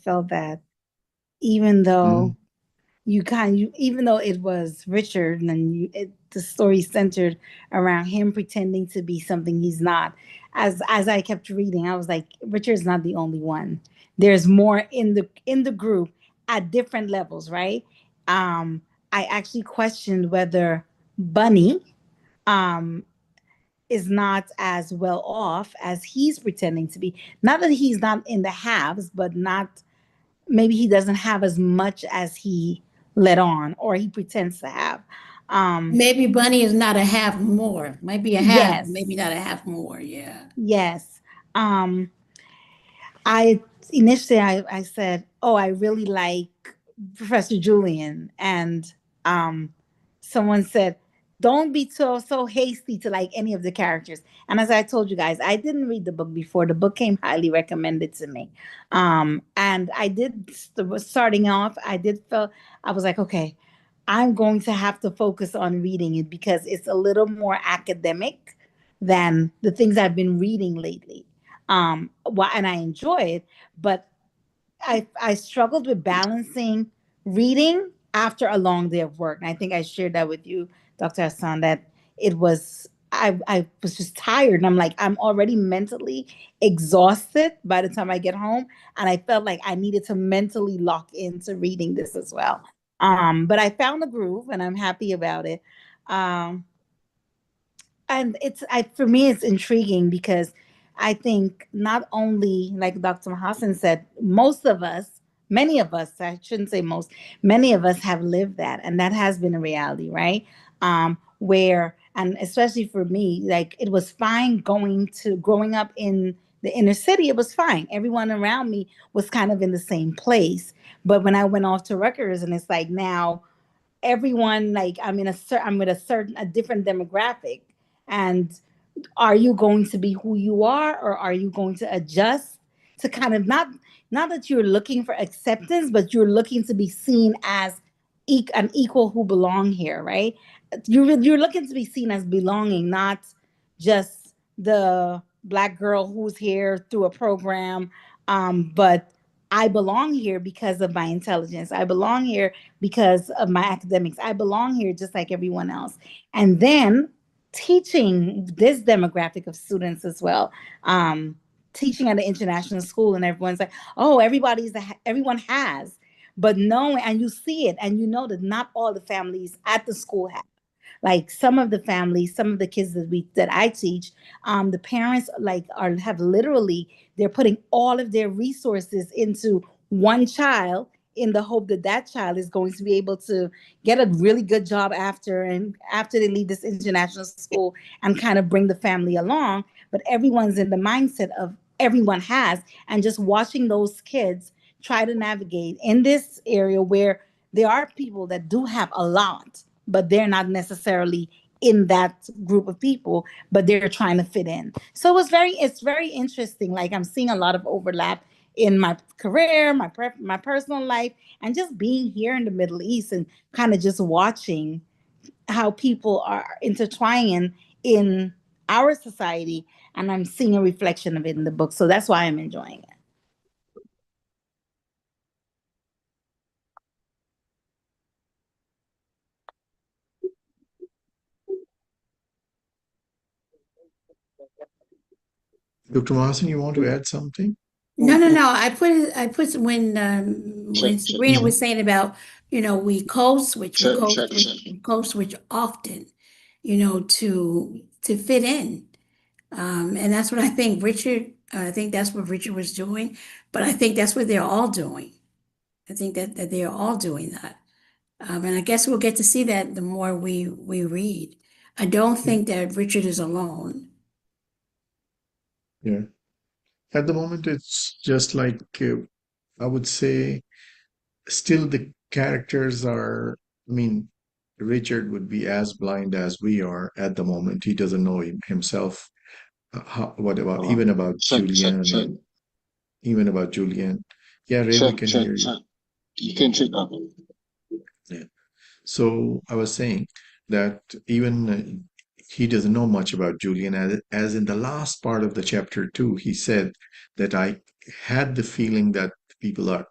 felt that even Mm, though even though it was Richard and the story centered around him pretending to be something he's not. As I kept reading, I was like, Richard's not the only one. There's more in the group at different levels, right? Um, I actually questioned whether Bunny um is not as well off as he's pretending to be. Not that he's not in the haves, but not maybe he doesn't have as much as he let on or he pretends to have. Um, Maybe Bunny is not a half more. Might be a half, maybe yes, not a half more. Yeah. yes. Um, I initially I said, "Oh, I really like Professor Julian," and um, someone said, "Don't be so hasty to like any of the characters." And as I told you guys, I didn't read the book before. The book came highly recommended to me, and I did starting off. I did feel I was like, okay, I'm going to have to focus on reading it because it's a little more academic than the things I've been reading lately. Well, and I enjoy it, but I struggled with balancing reading after a long day of work. And I think I shared that with you, Dr. Hassan, that it was I was just tired and I'm like, I'm already mentally exhausted by the time I get home. And I felt like I needed to mentally lock into reading this as well. But I found the groove and I'm happy about it. Um, and for me it's intriguing because I think not only like Dr. Hassan said, most of us, many of us, I shouldn't say most, many of us have lived that, and that has been a reality, right? Where and especially for me, like it was fine growing up in the inner city, it was fine. Everyone around me was kind of in the same place. But when I went off to Rutgers, and it's like now everyone like I'm with a different demographic, and are you going to be who you are or are you going to adjust to kind of not that you're looking for acceptance but you're looking to be seen as an equal who belong here, right? You're looking to be seen as belonging, not just the black girl who's here through a program, but I belong here because of my intelligence. I belong here because of my academics. I belong here just like everyone else. And then teaching this demographic of students as well, um, teaching at an international school, and everyone's like, "Oh, everyone has," but no, and you see it, and you know that not all the families at the school have. Like some of the families, some of the kids that I teach, the parents like are have literally they're putting all of their resources into one child in the hope that that child is going to be able to get a really good job after they leave this international school and kind of bring the family along. But everyone's in the mindset of everyone has, and just watching those kids try to navigate in this area where there are people that do have a lot, but they're not necessarily in that group of people, but they're trying to fit in. So it's very interesting. Like I'm seeing a lot of overlap in my career, my personal life, and just being here in the Middle East and kind of just watching how people are intertwining in our society. And I'm seeing a reflection of it in the book. So that's why I'm enjoying it. Dr. Mahasan, you want to add something? No, no, no. I put when Check, check, Sabrina check, was saying about, check, check, check. we code switch often, to fit in. And that's what I think I think that's what Richard was doing, but I think that's what they're all doing. I think that they are all doing that. And I guess we'll get to see that the more we read. I don't Yeah, think that Richard is alone. yeah. At the moment, it's just like I would say, still the characters are. I mean, Richard would be as blind as we are at the moment. He doesn't know himself. What about Uh, even about check, check, Julian check, and even about Julian? Yeah, Ray, we check, can check, hear you. check. You can check up. Yeah. So I was saying that even he doesn't know much about Julian, as in the last part of the chapter 2, he said that I had the feeling that people are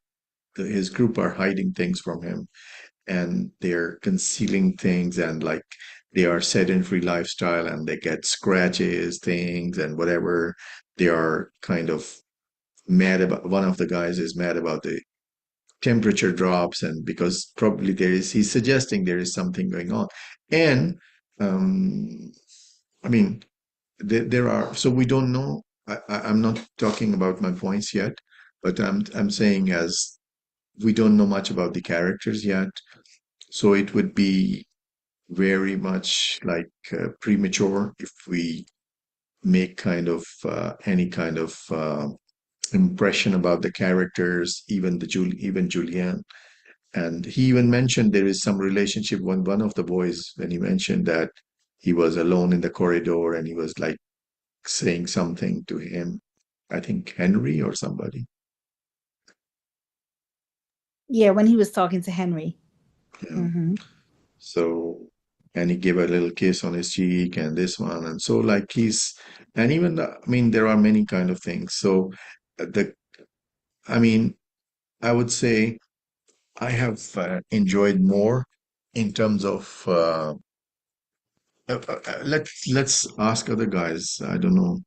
his group are hiding things from him, and they're concealing things, and like they are sedentary lifestyle, and they get scratches, things, and whatever. They are kind of mad about. One of the guys is mad about the temperature drops, and because probably he's suggesting there is something going on, and um, I mean, there are, so we don't know. I'm not talking about my points yet, but I'm saying as we don't know much about the characters yet, so it would be very much like premature if we make kind of any kind of impression about the characters, even even Julian. And he even mentioned there is some relationship when one of the boys, when he mentioned that he was alone in the corridor and he was like saying something to him, I think Henry or somebody. Yeah, when he was talking to Henry. Yeah. Hmm. So, and he gave a little kiss on his cheek and this one. And so like and even, I mean, there are many kind of things. So I mean, I would say I have enjoyed more in terms of, let's ask other guys. I don't know.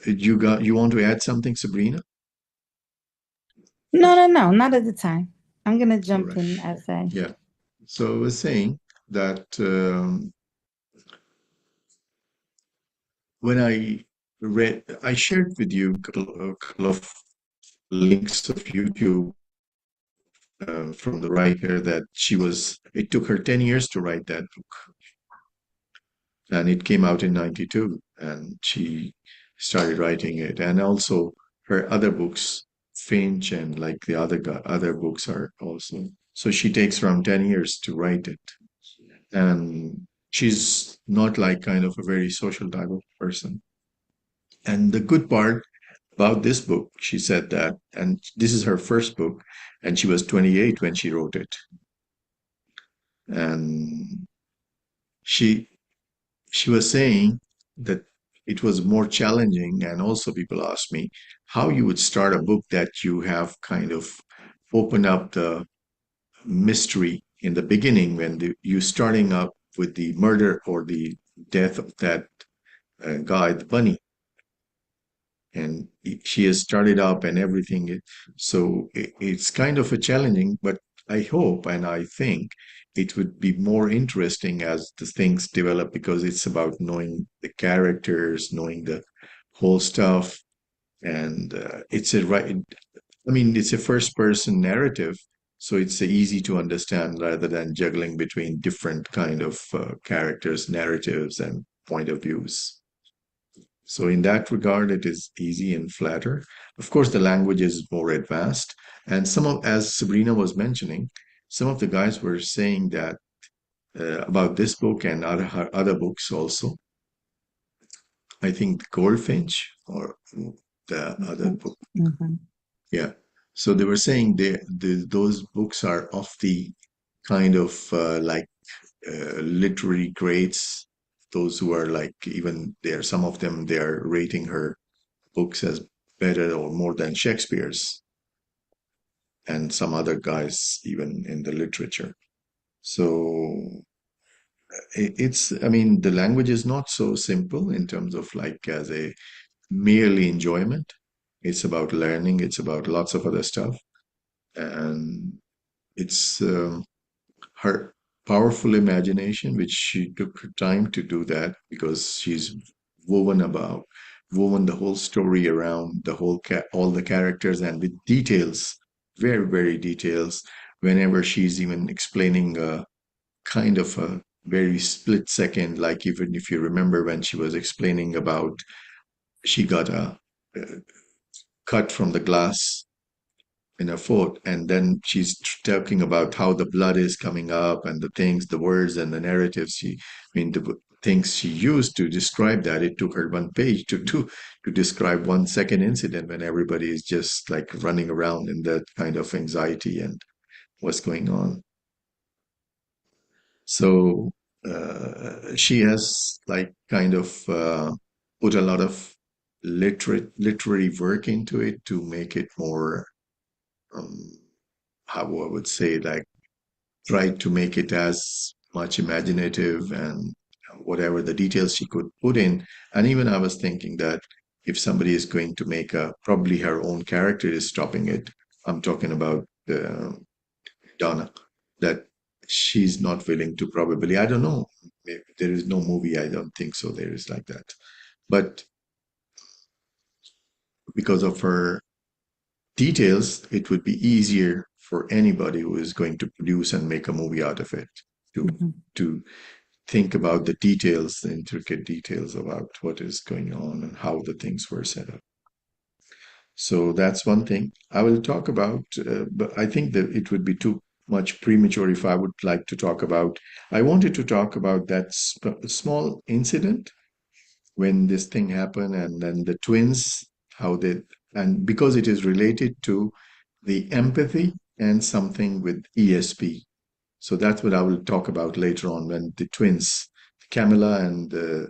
You want to add something, Sabrina? No, no, no, not at the time. I'm gonna All jump right. in as I. Yeah. So I was saying that when I shared with you a couple of links of YouTube from the writer that it took her 10 years to write that book. And it came out in 92, and she started writing it. And also her other books, Finch and like the other books are also. So she takes around 10 years to write it. And she's not like kind of a very social type of person. And the good part about this book, she said that, and this is her first book, and she was 28 when she wrote it. And she she was saying that it was more challenging, and also people asked me how you would start a book that you have kind of open up the mystery in the beginning when you starting up with the murder or the death of that guy, the bunny, and she has started up and everything. So it's kind of a challenging, but I hope and I think it would be more interesting as the things develop because it's about knowing the characters, knowing the whole stuff, and it's a right. I mean, it's a first-person narrative, so it's easy to understand rather than juggling between different kind of characters, narratives, and point of views. So in that regard, it is easy and flatter. Of course, the language is more advanced. And as Sabrina was mentioning, some of the guys were saying that about this book and other books also. I think Goldfinch or the other book. Mm-hmm. Yeah. So they were saying those books are of the kind of literary greats, those who are like even there, some of them, they are rating her books as better or more than Shakespeare's and some other guys even in the literature. So I mean, the language is not so simple in terms of like as a merely enjoyment. It's about learning, it's about lots of other stuff. And it's her powerful imagination, which she took her time to do that because she's woven about woven the whole story around the all the characters and with details, very very details. Whenever she's even explaining a kind of a very split second, like even if you remember when she was explaining about she got a cut from the glass in a fort, and then she's talking about how the blood is coming up and the things, the words and the narratives the things she used to describe that. It took her one page to describe 1 second incident when everybody is just like running around in that kind of anxiety and what's going on. So she has like kind of put a lot of literary work into it to make it more um, how I would say, like, tried to make it as much imaginative and whatever the details she could put in. And even I was thinking that if somebody is going to make probably her own character is stopping it. I'm talking about Donna, that she's not willing to probably, I don't know, maybe there is no movie, I don't think so, there is like that. But because of her details, it would be easier for anybody who is going to produce and make a movie out of it to Mhm. to think about the details, the intricate details about what is going on and how the things were set up. So that's one thing I will talk about, but I think that it would be too much premature if I would like to talk about. I wanted to talk about that small incident when this thing happened, and then the twins, how they, and because it is related to the empathy and something with ESP. So that's what I will talk about later on when the twins, Camilla and her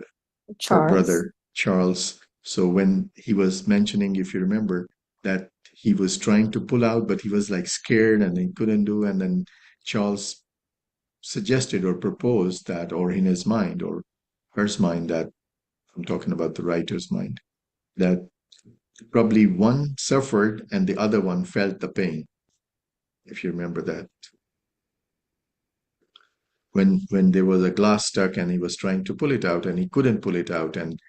Charles. brother Charles. So when he was mentioning, if you remember, that he was trying to pull out, but he was like scared and he couldn't do, and then Charles suggested or proposed that, or in his mind or her mind, that I'm talking about the writer's mind, that probably one suffered and the other one felt the pain. If you remember that, when there was a glass stuck and he was trying to pull it out and he couldn't pull it out, and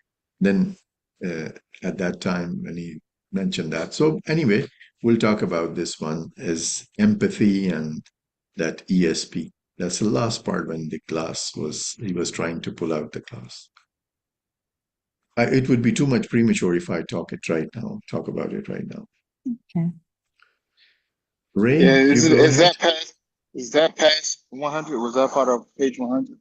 then uh, at that time when he mentioned that. So anyway, we'll talk about this one as empathy and that ESP. That's the last part when the glass was, he was trying to pull out the glass. It would be too much premature if I talk about it right now. Okay. Ray, Yeah, you go is ahead. that past 100? Was that part of page 100?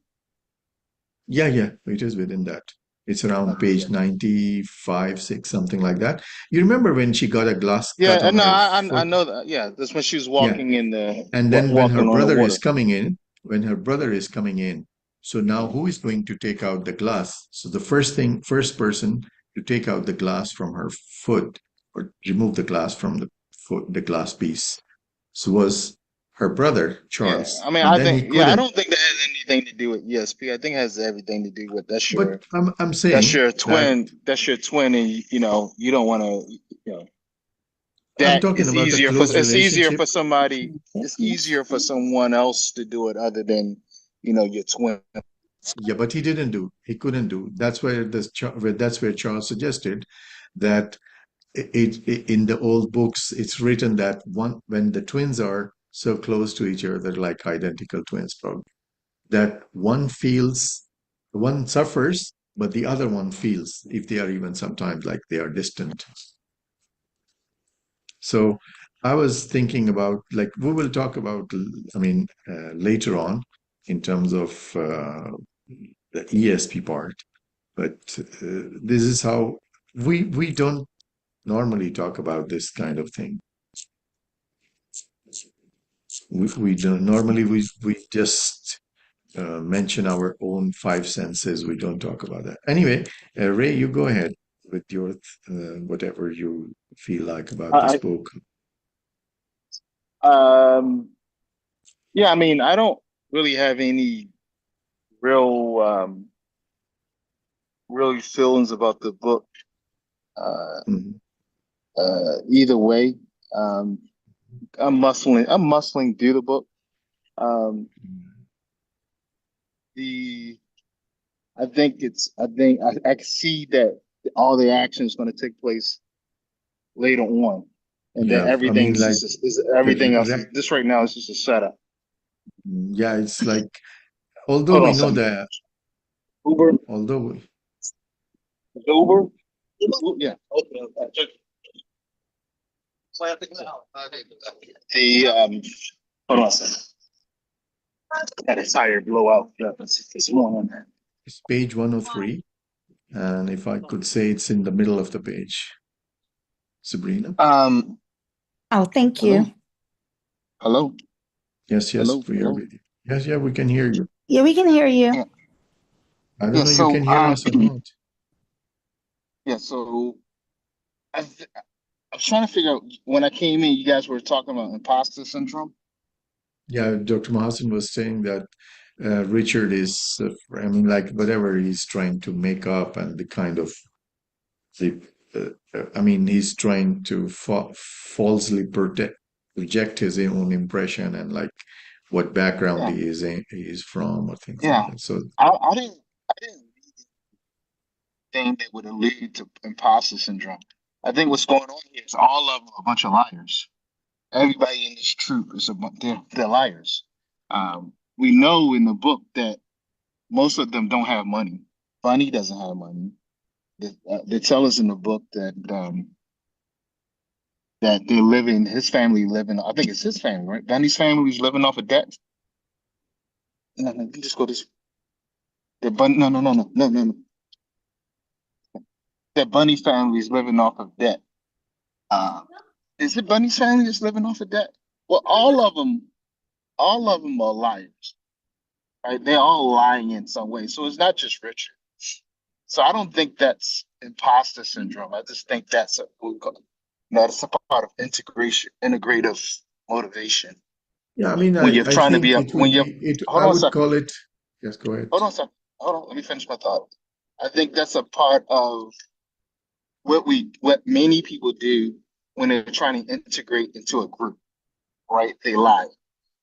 Yeah, it is within that. It's around Okay, yeah. page 95, 6, something like that. You remember when she got a glass cut Yeah, on no, her I foot? know that. Yeah, that's when she was Yeah. walking in the And then walking on the water. when her brother is coming in, so now who is going to take out the glass? So the first person to take out the glass from her foot or remove the glass from the foot, the glass piece, so was her brother, Yeah, Charles. I mean, And I then think, he yeah, I couldn't. don't think that has anything to do with ESP. I think it has everything to do with But I'm saying that that's your twin, and you don't want to, you know, I'm that talking is about a easier for close it's easier relationship. for somebody. It's Yes. easier for someone else to do it other than your twin. Yeah, but he didn't do. He couldn't do. That's where Charles suggested that in the old books it's written that one when the twins are so close to each other, like identical twins, probably that one suffers, but the other one feels if they are even sometimes like they are distant. So I was thinking about, like, we will talk about, I mean, later on in terms of the ESP part. But this is how we don't normally talk about this kind of thing. We don't normally we just mention our own five senses. We don't talk about that. Anyway, Ray, you go ahead with your whatever you feel like about this I, book. yeah, I mean, I don't really have any real really feelings about the book uh, Mhm. either way. Um, I'm muscling through the book. Um, the I can see that all the action is going to take place later on, and then Yeah, I mean, like the everything else is re- this right now is just a setup. yeah, it's like although Hold on we a know second. that Uber, although we, Uber, yeah. The hold on a second. Had a tire blow out. Yeah, it's one on that. it's page 103, and if I could say it's in the middle of the page, Sabrina. Um, Oh, thank hello, you. hello, Yes, hello, we are hello. with you. Yes, yeah, we can hear you. Yeah, we can hear you. Yeah, I don't yeah. know, you So can hear us or not. yeah. So I, th- I was trying to figure out when I came in. You guys were talking about imposter syndrome. Yeah, Dr. Mahasan was saying that Richard is, I mean, like whatever he's trying to make up and the kind of the, I mean, he's trying to falsely project his own impression and like what background Yeah, he is from or things like yeah. that. So I didn't think that would lead to imposter syndrome. I think what's going on here is all of them are a bunch of liars. Everybody in this troop is they're liars. We know in the book that most of them don't have money. Bunny doesn't have money. They tell us in the book that they're living, his family living, I think it's his family, right? Bunny's family is living off of debt. No, no, you just go this. No, no, no, no, no, no, no. That Bunny's family is living off of debt. Uh, is it Bunny's family that's living off of debt? Well, all of them are liars, right? They're all lying in some way. So it's not just Richard. So I don't think that's imposter syndrome. I just think that's that's a part of integrative motivation. yeah, I mean, When you're I trying to think be it when would you're, be it. hold I on a would second, call it. Yes, go ahead. hold on a second, hold on, let me finish my thought. I think that's a part of what many people do when they're trying to integrate into a group, right? They lie.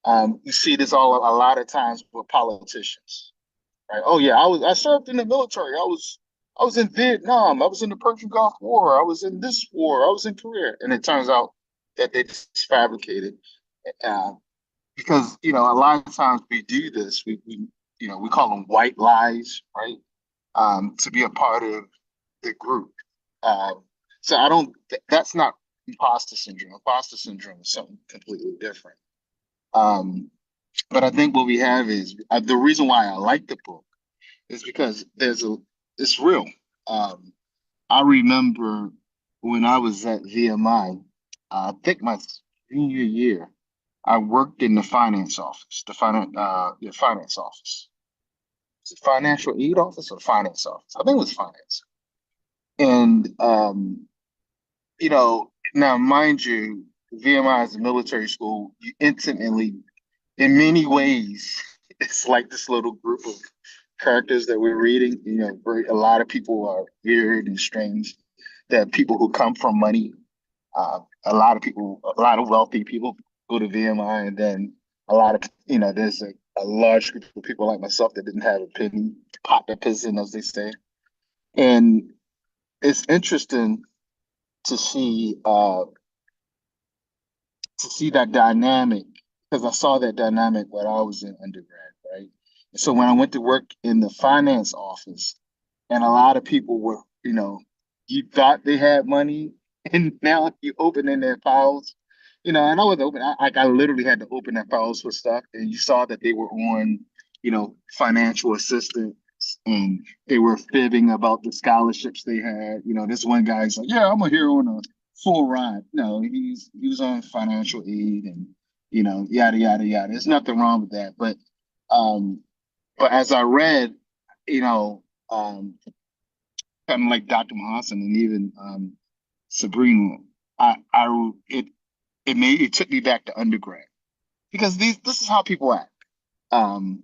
You see this a lot of times with politicians. Right? Oh yeah, I served in the military. I was in Vietnam. I was in the Persian Gulf War. I was in this war. I was in Korea, and it turns out that they just fabricated. Uh, because a lot of times we do this. We call them white lies, right? To be a part of the group. Um, so I don't. That's not imposter syndrome. Imposter syndrome is something completely different. Um, but I think what we have is the reason why I like the book is because it's real. Um, I remember when I was at VMI, I think my senior year, I worked in the finance office, the finance office. Is it financial aid office or finance office? I think it was finance. And now mind you, VMI is a military school. You intimately, in many ways, it's like this little group of characters that we're reading. A lot of people are weird and strange. That people who come from money, a lot of wealthy people go to VMI, and then a lot of there's a large group of people like myself that didn't have a penny, pot the pizzin, as they say. And it's interesting to see that dynamic because I saw that dynamic when I was in undergrad, right? So when I went to work in the finance office, and a lot of people were, you thought they had money, and now you open in their files, and I was open. I literally had to open their files for stuff, and you saw that they were on, financial assistance, and they were fibbing about the scholarships they had. This one guy's like, "Yeah, I'm a hero on a full ride." No, he was on financial aid, and yada yada yada. There's nothing wrong with that, um, but as I read, you know, kind of like Dr. Mahassan and even Sabrina, it took me back to undergrad because this is how people act. Um,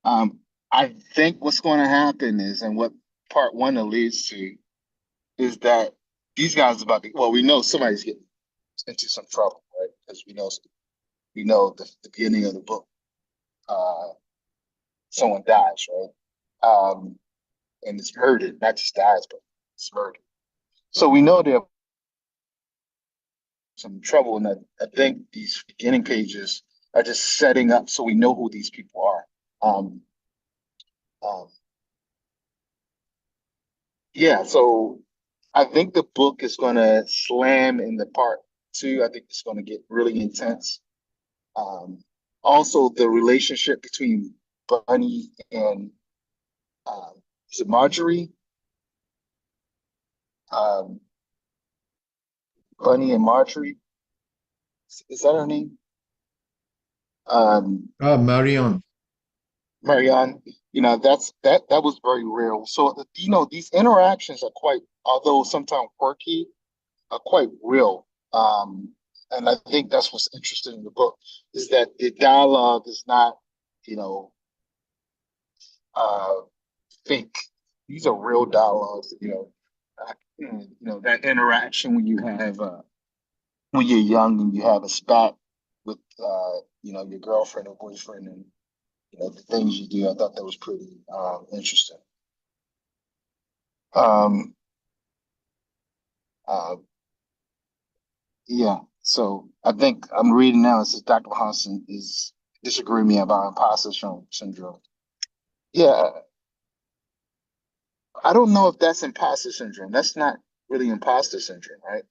um, I think what's going to happen is, and what part one alludes to, is that these guys about to, well, we know somebody's getting into some trouble, right? Because we know the beginning of the book, uh, someone dies, right? And it's murdered, not just dies, but it's murdered. So we know there some trouble, and I think these beginning pages are just setting up so we know who these people are. Um, um, yeah, so I think the book is going to slam in the part two. I think it's going to get really intense. Um, Also, the relationship between Bunny and is it Marjorie? Um, Bunny and Marjorie, is that her name? Um, Ah, Marion. Marianne, that was very real. So these interactions are quite, although sometimes quirky, are quite real. And I think that's what's interesting in the book is that the dialogue is not, you know, uh, fake. These are real dialogues. That interaction when you're young and you have a spat with your girlfriend or boyfriend, and the things you do. I thought that was pretty interesting. Um, uh, yeah. So I think I'm reading now. It says Dr. Hassan is disagreeing me about imposter syndrome. Yeah, I don't know if that's imposter syndrome. That's not really imposter syndrome, right?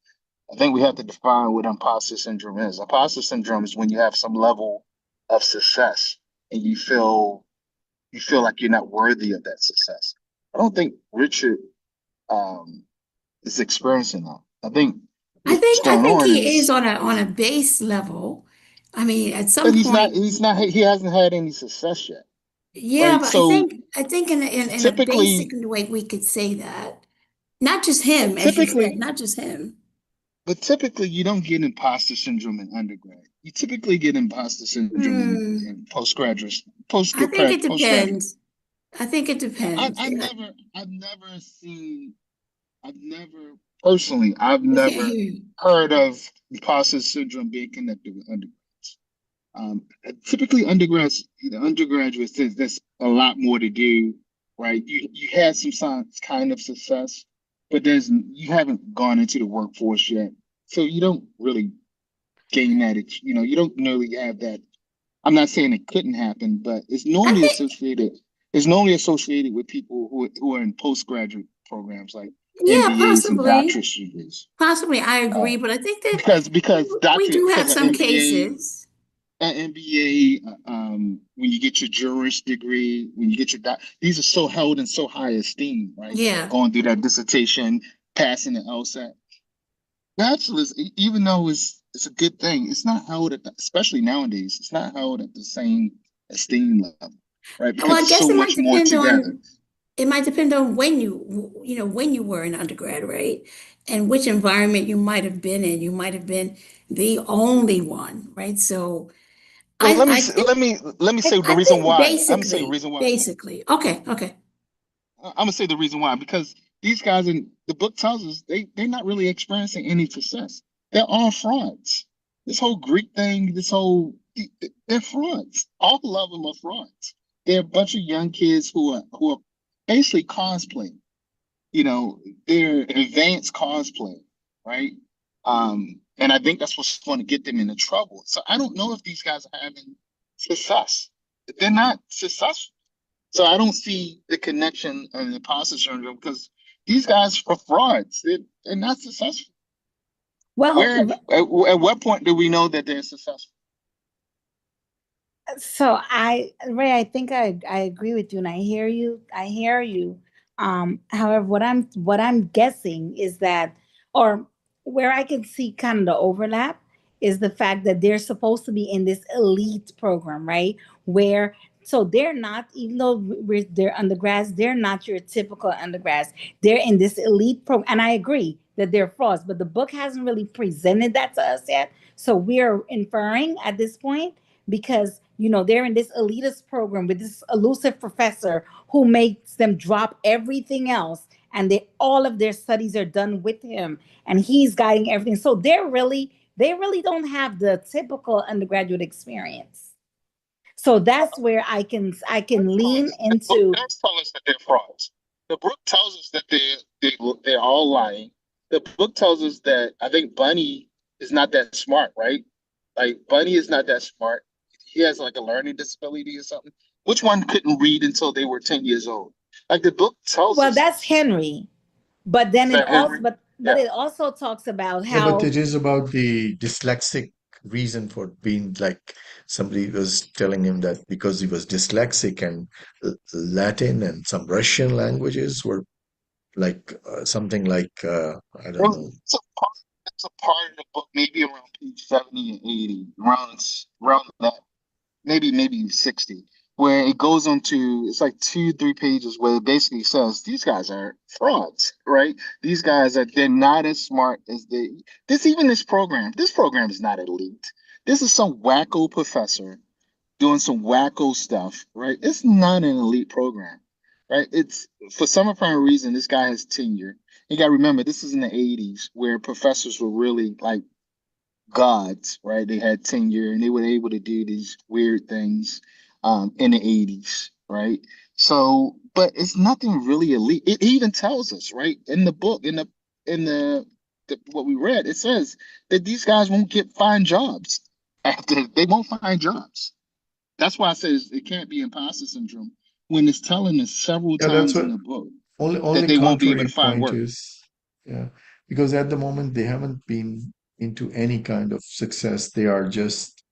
I think we have to define what imposter syndrome is. Imposter syndrome is when you have some level of success and you feel like you're not worthy of that success. I don't think Richard um, is experiencing that. I think I what's think I going think on he is is on a base level. I mean, at but some he's not point, he's not he hasn't had any success yet, yeah, right? but So I think in a basic typically, way we could say that. Not just him, but as you said, typically, not just him. but typically you don't get imposter syndrome in undergrad. You typically get imposter syndrome Hmm. in postgraduate I think it postgraduate. depends. I think it depends. Yeah. I've never personally, I've We can't never hear you. heard of imposter syndrome being connected with undergrads. Typically, undergraduates, there's a lot more to do, right? You had some kind of success, but you haven't gone into the workforce yet, so you don't really gain that. You don't really have that. I'm not saying it couldn't happen, but it's I normally think, associated. It's normally associated with people who are in postgraduate programs like yeah, MBAs and possibly. doctorate degrees. Possibly, I Uh, agree, but I think that because we doctor do have because some cases. an MBA, when you get your juris degree, when you get your these are so held in so high esteem, right? Yeah. Going through that dissertation, passing the LSAT. Bachelor's, even though it's a good thing, it's not held especially nowadays, it's not held at the same esteem level, right? Well, Because I it's guess so much more together. it might depend on when when you were in undergrad, right? And which environment you might have been in. You might have been the only one, right? So So let me I s- think let me say the I reason think why. I'm gonna say the reason why. basically. Okay, okay. I'm gonna say the reason why because these guys in the book tells us they're not really experiencing any success. They're all frauds. This whole Greek thing, they're frauds. All of them are frauds. They're a bunch of young kids who are basically cosplaying. They're advanced cosplay, right? And I think that's what's going to get them into trouble. So I don't know if these guys are having success. They're not successful. So I don't see the connection and the imposter syndrome because these guys are frauds. They're not successful. Well, At what point do we know that they're successful? so Ray, I think I agree with you, and I hear you. I hear you. However, what I'm guessing is that, or where I can see kind of the overlap is the fact that they're supposed to be in this elite program, right? Where so they're not, even though they're undergrads, they're not your typical undergrads. They're in this elite program, and I agree that they're frauds, but the book hasn't really presented that to us yet. So we're inferring at this point because they're in this elitist program with this elusive professor who makes them drop everything else, and all of their studies are done with him, and he's guiding everything. So they really don't have the typical undergraduate experience. So that's where I can lean The book into. does tell us that they're frauds. The book tells us that they're all lying. The book tells us that I think Bunny is not that smart, right? Like Bunny is not that smart. He has like a learning disability or something. Which one couldn't read until they were 10 years old? Like the book tells Well, us that's this. Henry, but then Is it that also Henry? but Yeah. it also talks about Yeah, but how. it is about the dyslexic reason for being like somebody was telling him that because he was dyslexic and Latin and some Russian languages were like something like I don't know. It's a part of the book, maybe around page 70 and 80, around that, maybe 60. where it goes into it's like 2, 3 pages where it basically says these guys are frauds, right? These guys are they're not as smart as they this program. This program is not elite. This is some wacko professor doing some wacko stuff, right? It's not an elite program, right? It's for some apparent reason this guy has tenure. You got to remember this is in the 80s where professors were really like gods, right? They had tenure and they were able to do these weird things in the 80s, right? So, but it's nothing really elite. It even tells us, right, in the book, in the what we read, it says that these guys won't get find jobs after they won't find jobs. That's why I say it can't be imposter syndrome when it's telling us several Yeah, that's times in what the book that only they won't be able to contrary find point work. is, yeah, because at the moment they haven't been into any kind of success. They are just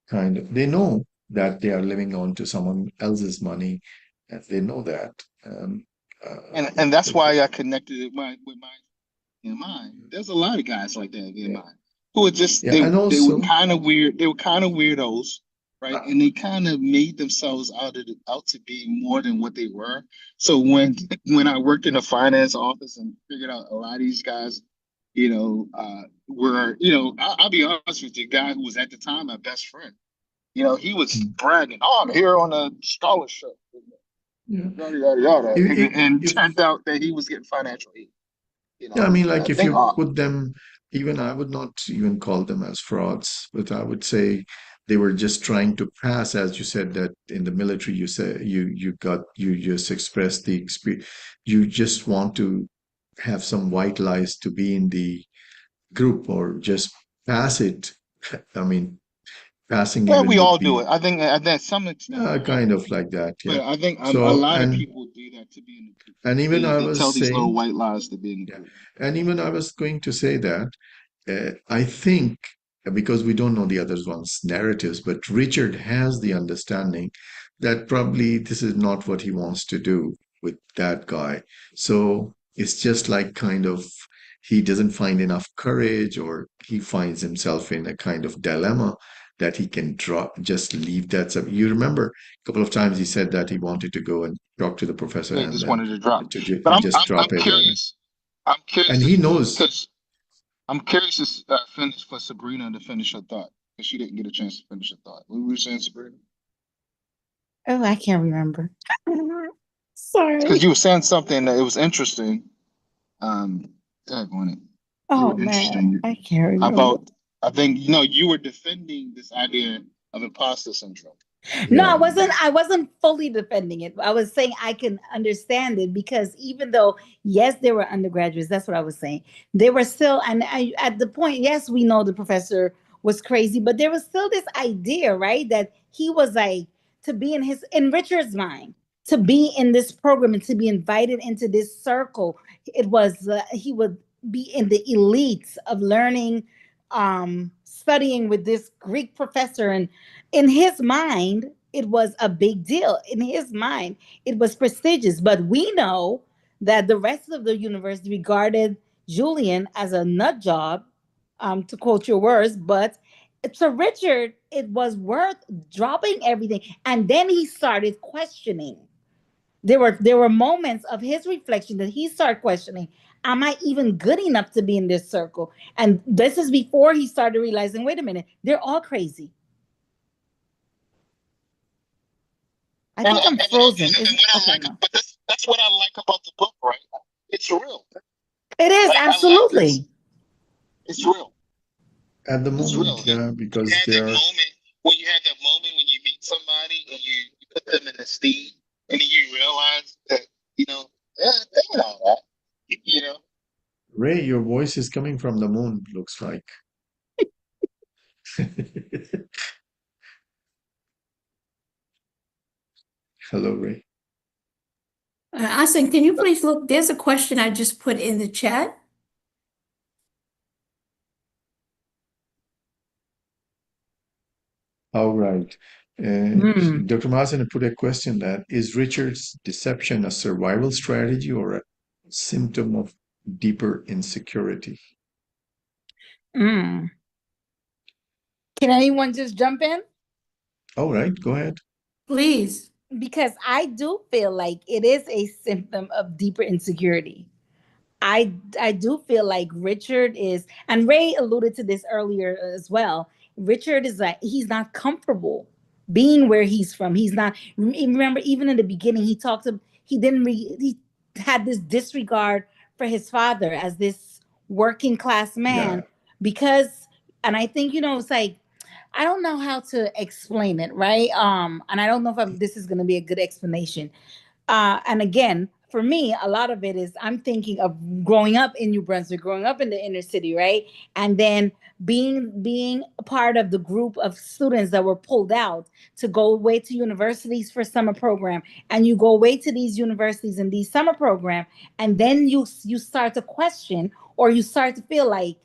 kind of, they know that they are living on to someone else's money, and they know that. Um, And that's why I connected it with my in mind. There's a lot of guys like that in mind who are just yeah, and they were also, kind of weird. They were kind of weirdos, right? uh, And they kind of made themselves out to be more than what they were. So when I worked in a finance office and figured out a lot of these guys, were I'll be honest with you, the guy who was at the time my best friend. He was bragging, "Oh, I'm here on a scholarship." yeah, Yada yada yada, and if turned out that he was getting financial aid. yeah, I mean, And I like if think, you put them, even I would not even call them as frauds, but I would say they were just trying to pass, as you said, that in the military, you say you just expressed the experience, you just want to have some white lies to be in the group or just pass it. I mean, passing yeah, even we would all do be it. I think to some extent we all kind do of it, like that, yeah. but I think a So lot of people do that to be in the group. and even They I they tell was these little saying, white lies to be in the yeah, group. and even I was going to say that. I think because we don't know the other one's narratives, but Richard has the understanding that probably this is not what he wants to do with that guy. So it's just like kind of he doesn't find enough courage, or he finds himself in a kind of dilemma that he can drop, just leave that. So you remember a couple of times he said that he wanted to go and talk to the professor They and just then wanted to drop. But to I'm just I'm, drop I'm it. curious. I'm And curious he knows. because I'm curious to finish for Sabrina to finish her thought because she didn't get a chance to finish her thought. What were you saying, Sabrina? Oh, I can't remember. Because Sorry. you were saying something that it was interesting. Um, on it. You Oh were man, interesting I can't remember. about. I think you were defending this idea of imposter syndrome. No, Yeah. I wasn't fully defending it. I was saying I can understand it because even though yes, they were undergraduates, that's what I was saying. They were still, and at the point, yes, we know the professor was crazy, but there was still this idea, right, that he was like to be in Richard's mind, to be in this program and to be invited into this circle. It was he would be in the elites of learning, studying with this Greek professor, and in his mind, it was a big deal. In his mind, it was prestigious. But we know that the rest of the university regarded Julian as a nut job, to quote your words. But to Richard, it was worth dropping everything. And then he started questioning. There were moments of his reflection that he started questioning, am I even good enough to be in this circle? And this is before he started realizing, wait a minute, they're all crazy. I And think and, I'm and, frozen. and Is what I okay like, now. but that's what I like about the book, right? It's real. It is I like this. absolutely. It's real. At the It's real. moment, yeah, You because had they that are moment when you meet somebody and you put them in a steam and then you realize that, they're not that. You know. Ray, your voice is coming from the moon, looks like. Hello, Ray. Austin, can you please look? There's a question I just put in the chat. All right. Hmm. Dr. Mazen put a question that is Richard's deception a survival strategy or a symptom of deeper insecurity? Mm. Can anyone just jump in? All right, go ahead. Please. because I do feel like it is a symptom of deeper insecurity. I do feel like Richard is, and Ray alluded to this earlier as well. Richard is like, he's not comfortable being where he's from. He's not. Remember, even in the beginning, he talked to he didn't he had this disregard for his father as this working class Yeah. man because, and I think it's like I don't know how to explain it, right? And I don't know if this is going to be a good explanation. And again, for me, a lot of it is I'm thinking of growing up in New Brunswick, growing up in the inner city, right? And then being a part of the group of students that were pulled out to go away to universities for summer program, and you go away to these universities and these summer program, and then you start to question or you start to feel like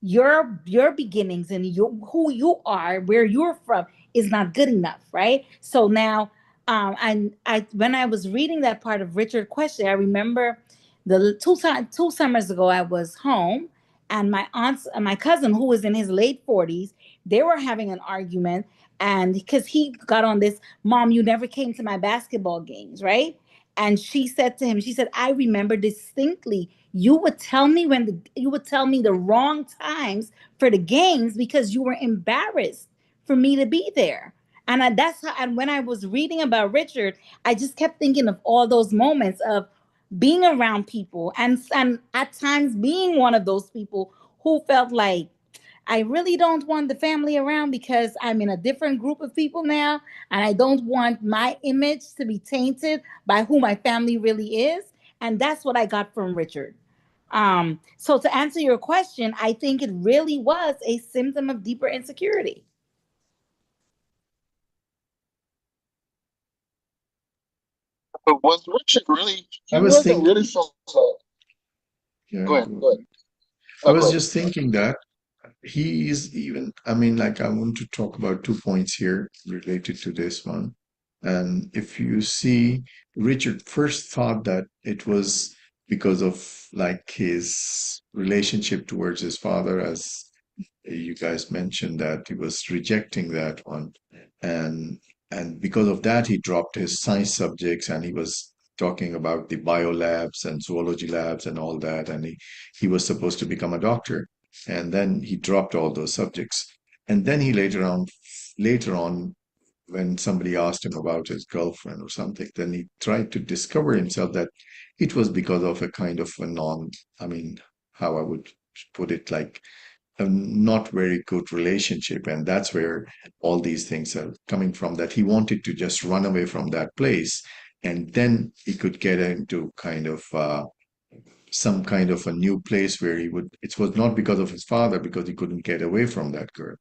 your beginnings and who you are, where you're from, is not good enough, right? So now and I when I was reading that part of Richard question, I remember the two summers ago I was home, and my aunts and my cousin who was in his late 40s, they were having an argument, and because he got on this, Mom, you never came to my basketball games, right? And she said to him, she said, I remember distinctly. You would tell me the wrong times for the games because you were embarrassed for me to be there. And that's how, and when I was reading about Richard, I just kept thinking of all those moments of being around people and at times being one of those people who felt like I really don't want the family around because I'm in a different group of people now, and I don't want my image to be tainted by who my family really is. And that's what I got from Richard. So to answer your question, I think it really was a symptom of deeper insecurity. But was Richard really? I He was wasn't thinking, really so. yeah, Go ahead. go. Go ahead. I No, go was ahead. just thinking that he is even, I mean, like, I want to talk about 2 points here related to this one. And if you see, Richard first thought that it was because of like his relationship towards his father, as you guys mentioned that he was rejecting that one, and because of that he dropped his science subjects, and he was talking about the bio labs and zoology labs and all that, and he was supposed to become a doctor, and then he dropped all those subjects, and then he later on when somebody asked him about his girlfriend or something, then he tried to discover himself that it was because of a kind of a non, I mean, how I would put it, like a not very good relationship. And that's where all these things are coming from, that he wanted to just run away from that place. And then he could get into kind of some kind of a new place where he would, it was not because of his father, because he couldn't get away from that girl.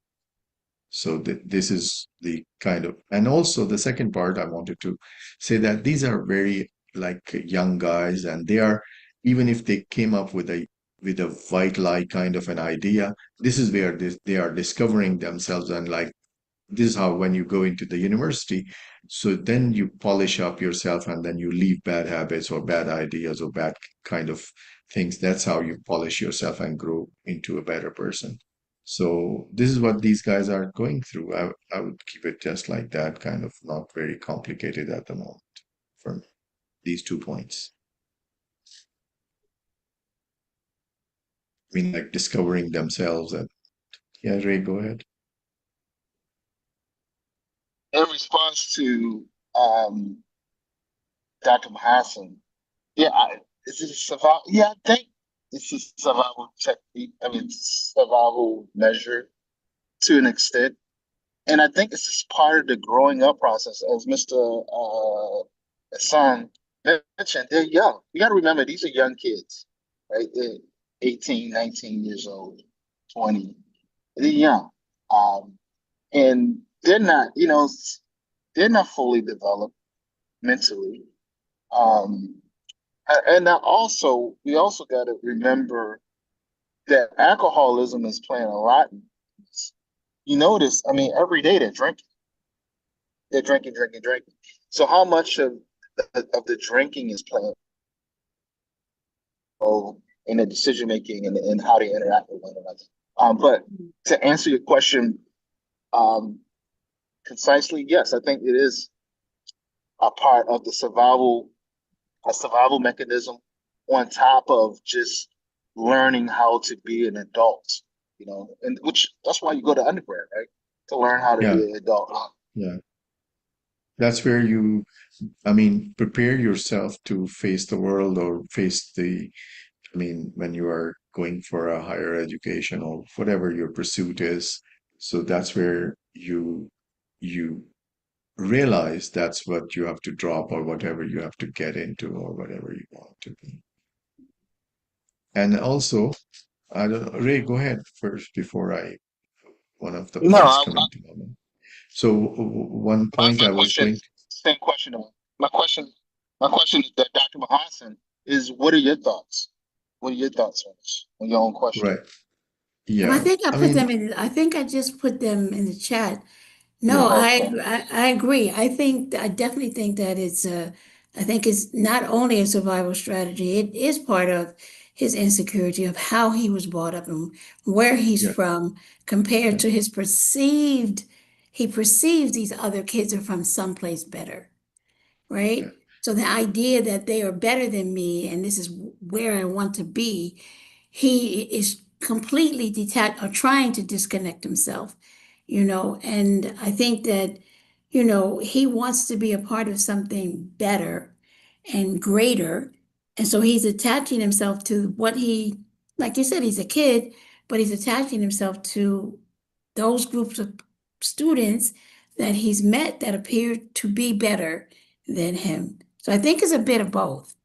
So this is the kind of, and also the second part I wanted to say that these are very like young guys, and they are, even if they came up with a white lie kind of an idea, this is where they are discovering themselves, and like this is how when you go into the university, so then you polish up yourself and then you leave bad habits or bad ideas or bad kind of things. That's how you polish yourself and grow into a better person. So this is what these guys are going through. I would keep it just like that, kind of not very complicated at the moment for me, these 2 points. I mean, like discovering themselves. And yeah, Ray, go ahead. In response to um, Dr. Hassan, yeah, is it a survival? Yeah, I think it's a survival technique. I mean, survival measure to an extent. And I think it's just part of the growing up process, as Mr. Hassan mentioned. They're young. You got to remember, these are young kids, right? They're 18, 19 years old, 20. They're young. Um, and they're not, they're not fully developed mentally. Um, and now also, we also got to remember that alcoholism is playing a lot in this. You notice, I mean, every day they're drinking. They're drinking, drinking, drinking. So how much of the drinking is playing a role in the decision making and how they interact with one another? But to answer your question um, concisely, yes, I think it is a part of a survival mechanism on top of just learning how to be an adult, and which that's why you go to undergrad, right? To learn how to Yeah, be an adult. yeah. That's where you, I mean, prepare yourself to face the world or face the, I mean, when you are going for a higher education or whatever your pursuit is. So that's where you realize that's what you have to drop or whatever you have to get into or whatever you want to be. And also, I don't know, Ray, go ahead first before one of the No, points coming to my mind. So one point my I was question, going to, same question. My question, my question is that Dr. Mahasan is, what are your thoughts? What are your thoughts on this, on your own question? right. Yeah. I mean, I think I just put them in the chat. No, yeah, Okay. I agree. I definitely think that I think it's not only a survival strategy, it is part of his insecurity of how he was brought up and where he's yeah, from compared yeah, to he perceives these other kids are from someplace better, yeah, right? So the idea that they are better than me and this is where I want to be, he is completely detached or trying to disconnect himself, and I think that, he wants to be a part of something better and greater. And so he's attaching himself to like you said, he's a kid, but he's attaching himself to those groups of students that he's met that appear to be better than him. So I think it's a bit of both.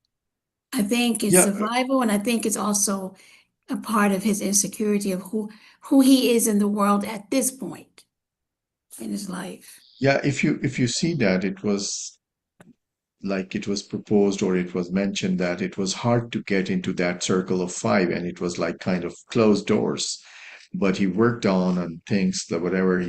I think it's yeah, survival, and I think it's also a part of his insecurity of who he is in the world at this point in his life. yeah. If you see that it was like it was proposed or it was mentioned that it was hard to get into that circle of five and it was like kind of closed doors. But he worked on things that whatever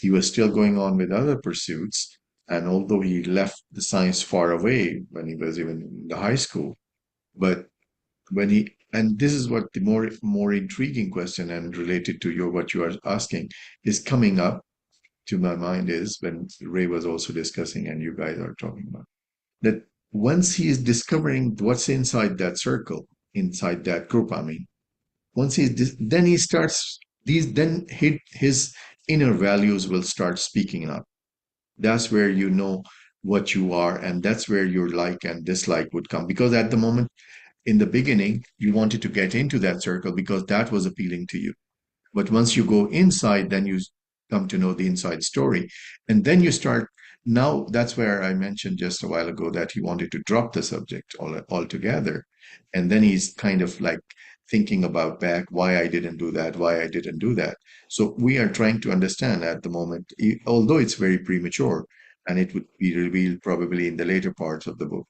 he was still going on with other pursuits. And although he left the science far away when he was even in the high school, but when he and this is what the more intriguing question and related to your what you are asking is coming up to my mind is when Ray was also discussing and you guys are talking about that once he is discovering what's inside that circle, inside that group, I mean, once then he starts then his inner values will start speaking up. That's where you know what you are, and that's where your like and dislike would come. Because at the moment, in the beginning, you wanted to get into that circle because that was appealing to you. But once you go inside, then you come to know the inside story. And then you start. Now, that's where I mentioned just a while ago that he wanted to drop the subject altogether. And then he's kind of like thinking about back why I didn't do that, why I didn't do that. So we are trying to understand at the moment, although it's very premature and it would be revealed probably in the later parts of the book,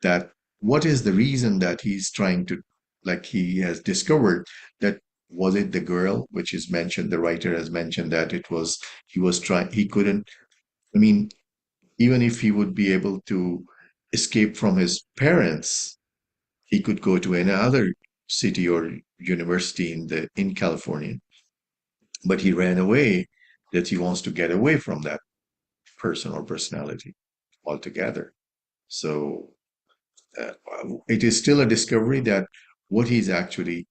that what is the reason that he's trying to, like he has discovered that was it the girl which is mentioned the writer has mentioned that it was he was trying he couldn't I mean even if he would be able to escape from his parents he could go to another city or university in California but he ran away that he wants to get away from that person or personality altogether so uh, it is still a discovery that what he's actually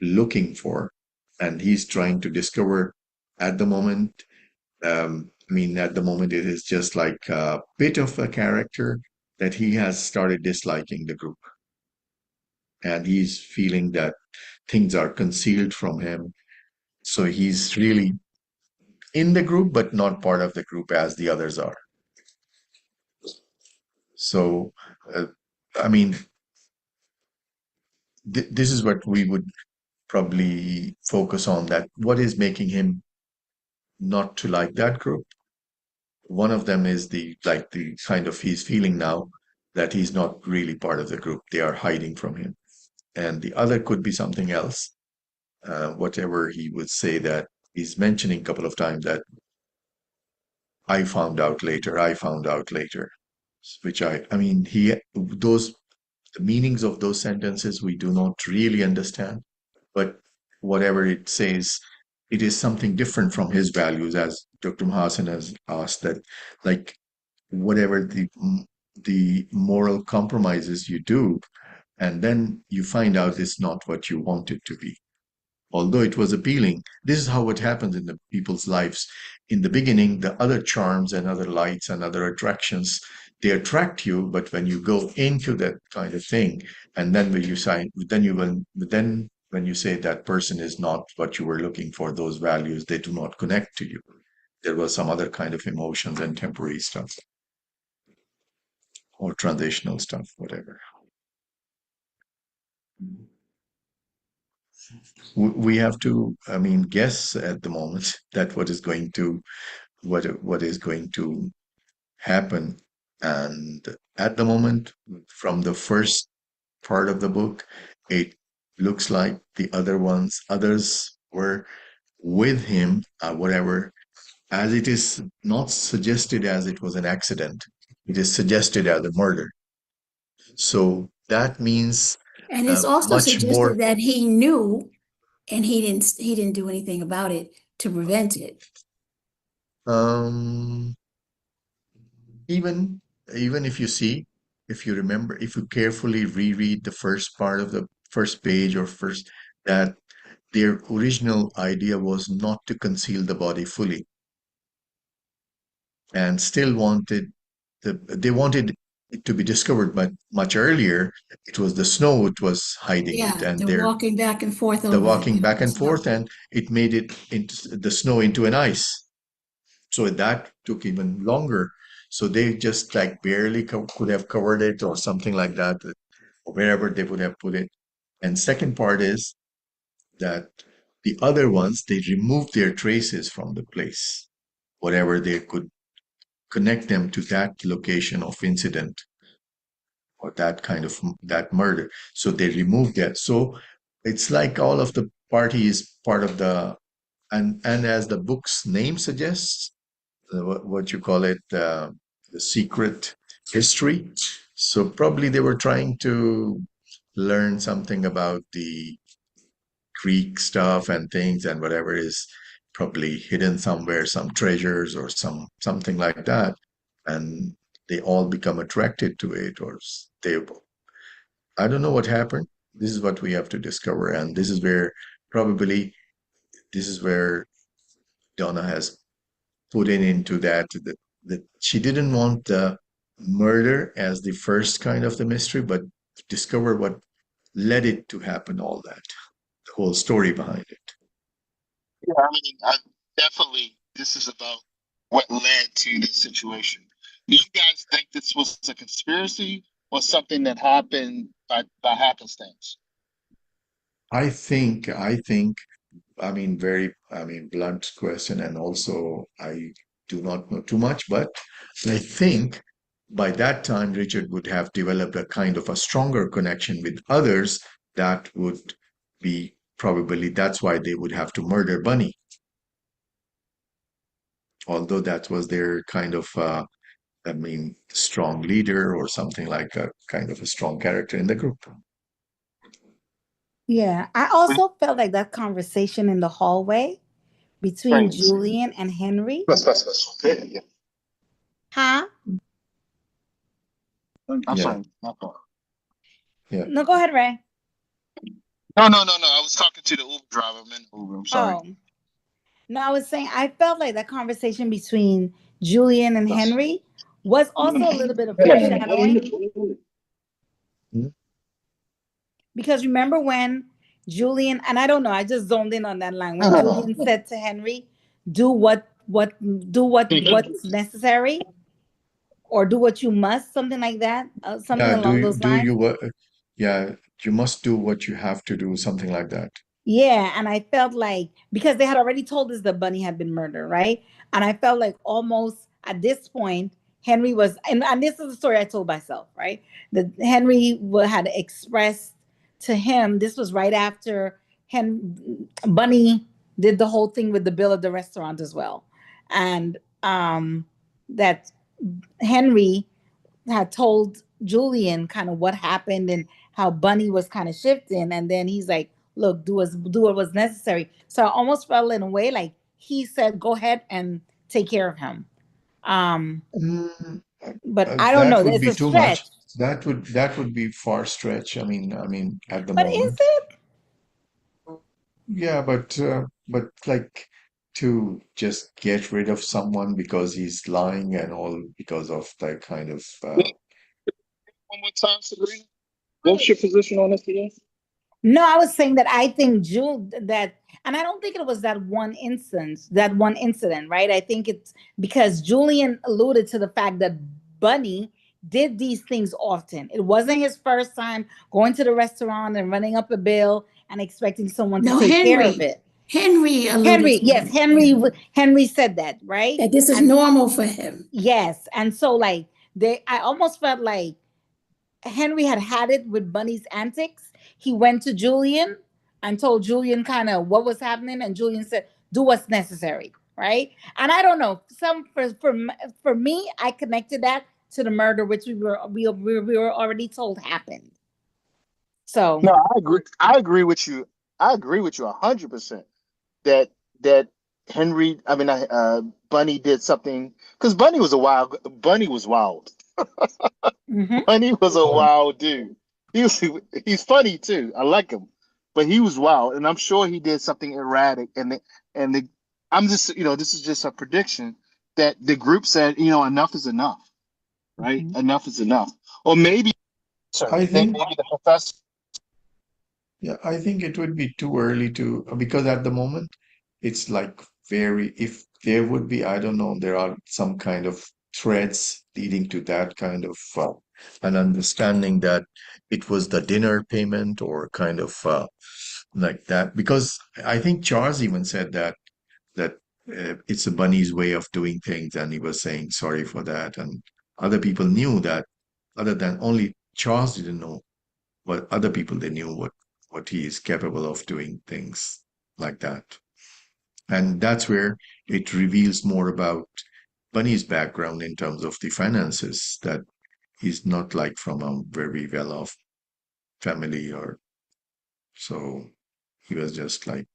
looking for and he's trying to discover at the moment. I mean, at the moment, it is just like a bit of a character that he has started disliking the group. And he's feeling that things are concealed from him. So he's really in the group, but not part of the group as the others are. So, uh, I mean, this is what we would probably focus on that. What is making him not to like that group? One of them is the kind of he's feeling now that he's not really part of the group. They are hiding from him. And the other could be something else. Whatever he would say that he's mentioning a couple of times that I found out later, which I mean, those, the meanings of those sentences we do not really understand, but whatever it says, it is something different from his values, as Dr. Mahasan has asked that, like, whatever the moral compromises you do, and then you find out it's not what you want it to be. Although it was appealing, this is how it happens in the people's lives. In the beginning, the other charms and other lights and other attractions, they attract you, but when you go into that kind of thing, and then when you sign, then when you say that person is not what you were looking for, those values, they do not connect to you. There was some other kind of emotions and temporary stuff or transitional stuff, whatever. We have to, I mean, guess at the moment that what is going to happen. And at the moment, from the first part of the book, it looks like the others were with him, whatever, as it is not suggested as it was an accident. It is suggested as a murder. So that means And it's also much more. suggested that he knew and he didn't do anything about it to prevent it. Um, even even if you remember, if you carefully reread the first part of the first page or first, that their original idea was not to conceal the body fully, and still they wanted it to be discovered, but much earlier it was the snow, it was hiding it, Yeah, and they're walking back and forth the over walking back the and snow. forth, and it made it into the snow into an ice. So that took even longer. So they just like barely could have covered it or something like that, or wherever they would have put it. And second part is that the other ones, they removed their traces from the place, whatever they could connect them to that location of incident or that kind of that murder. So they removed that. So it's like all of the party is part of the, and as the book's name suggests, what you call it, the secret history. So probably they were trying to learn something about the Greek stuff and things, and whatever is probably hidden somewhere, some treasures or something like that, and they all become attracted to it, or they, I don't know what happened. This is what we have to discover, and probably this is where Donna has put into that she didn't want the murder as the first kind of the mystery, but discover what led it to happen, all that, the whole story behind it. Yeah, I mean, definitely this is about what led to this situation. Do you guys think this was a conspiracy or something that happened by happenstance? I think, I mean, I mean, blunt question, and also I do not know too much, but I think by that time Richard would have developed a kind of a stronger connection with others that would be, probably that's why they would have to murder Bunny, although that was their kind of, I mean, strong leader or something like a kind of a strong character in the group. Yeah, I also felt like that conversation in the hallway between Friends. Julian and Henry. Okay, yeah. Huh? I'm Yeah, sorry. My fault. yeah. No, go ahead, Ray. No. I was talking to the Uber driver. I'm in the Uber. I'm sorry. Oh, no, I was saying I felt like that conversation between Julian and Henry was also a little bit of foreshadowing. Mhm. Because remember when Julian, and I don't know, I just zoned in on that line when Julian said to Henry, "Do what's necessary, or do what you must," something like that, something Yeah, along those do lines. you what? Yeah, you must do what you have to do, something like that. Yeah, and I felt like because they had already told us that Bunny had been murdered, right? And I felt like almost at this point, Henry was, and this is the story I told myself, right? That Henry had expressed to him. This was right after Bunny did the whole thing with the bill of the restaurant as well, and that Henry had told Julian kind of what happened and how Bunny was kind of shifting, and then he's like, "Look, do what was necessary." So I almost felt in a way like he said, "Go ahead and take care of him." Um, Mm, But I don't That know. would It's be a too much. stretch. That would be far stretch. I mean, at the But is moment, it? yeah, but like to just get rid of someone because he's lying and all because of that kind of One more time, Sabrina. What's your position on this again? No, I was saying that I think that, and I don't think it was that one incident, right? I think it's because Julian alluded to the fact that Bunny did these things often. It wasn't his first time going to the restaurant and running up a bill and expecting someone to No, take care of Henry. it. Henry alluded Henry, to yes, it. Yeah. Henry said that, right? That this is And normal for him. yes, and so like I almost felt like Henry had it with Bunny's antics. He went to Julian and told Julian kind of what was happening, and Julian said, "Do what's necessary." Right? And I don't know. For me, I connected that to the murder, which we were already told happened. So. No, I agree. I agree with you. I agree with you 100% that that Bunny did something because Bunny was wild. Mhm. Bunny was a wild dude. He was he's funny too. I like him, but he was wild, and I'm sure he did something erratic. And the I'm just this is just a prediction that the group said enough is enough, right? Mhm. Enough is enough, or maybe I think maybe the professor. yeah, I think it would be too early to because at the moment it's like very if there would be, I don't know, there are some kind of threads leading to that kind of an understanding that it was the dinner payment or kind of like that because I think Charles even said that it's a bunny's way of doing things and he was saying sorry for that and other people knew that other than only Charles didn't know but other people they knew what he is capable of doing things like that and that's where it reveals more about Bunny's background in terms of the finances that he's not like from a very well off family or so he was just like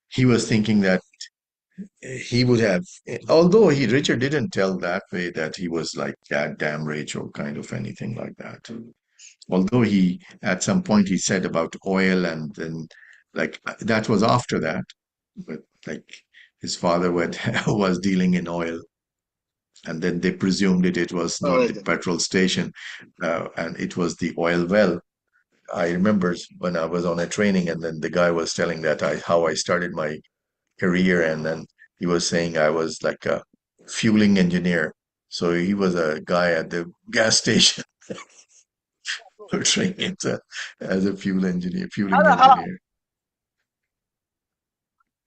he was thinking that he would have although he Richard didn't tell that way that he was like that damn rich or kind of anything like that although he at some point he said about oil and then like that was after that but like his father was dealing in oil and then they presumed it was not the petrol station and it was the oil well. I remember when I was on a training and then the guy was telling that how I started my career and then he was saying I was like a fueling engineer so he was a guy at the gas station training as a fueling engineer.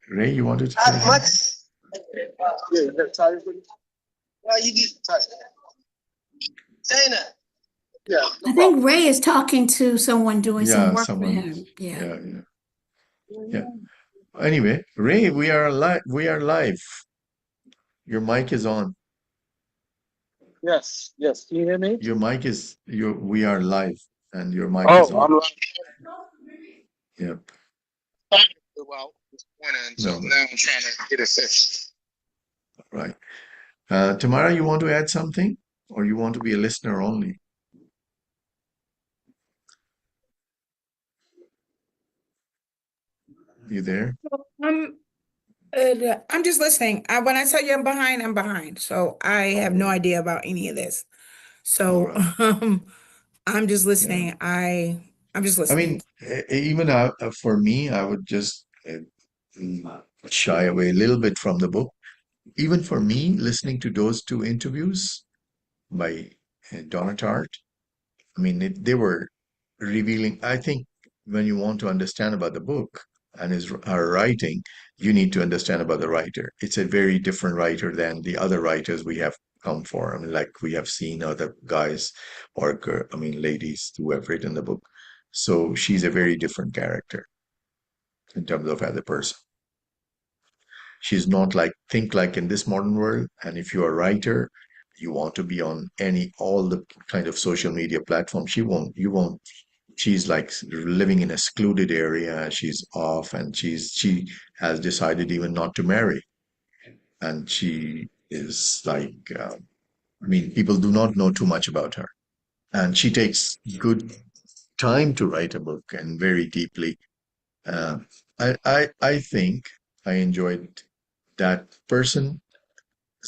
Ray, you wanted to say something? I think Ray is talking to someone doing some Yeah, work for someone. him. Yeah. Yeah, yeah, yeah. Anyway, Ray, we are live. We are live. Your mic is on. Yes, yes. Can you hear me? Your mic is your. We are live, and your mic is Oh, I'm on. like, Yep. well, this morning, so No, now I'm trying to get it fixed. right. Tamara, you want to add something, or you want to be a listener only? You there? I'm I'm just listening. When I tell you I'm behind, I'm behind. So I have All no right. idea about any of this. All So right. I'm just Yeah. listening. I'm just I mean, listening. even for me, I would just shy away a little bit from the book. Even for me, listening to those two interviews by Donna Tartt, I mean, they were revealing. I think when you want to understand about the book and her writing, you need to understand about the writer. It's a very different writer than the other writers we have come for. I mean, like we have seen other guys or I mean, ladies who have written the book. So she's a very different character in terms of as a person. She's not like think like in this modern world. And if you're a writer, you want to be on all the kind of social media platforms. You won't. She's like living in a secluded area. She's off, and she has decided even not to marry, and she is like I mean, people do not know too much about her. And she takes good time to write a book and very deeply. Uh, I think I enjoyed that person's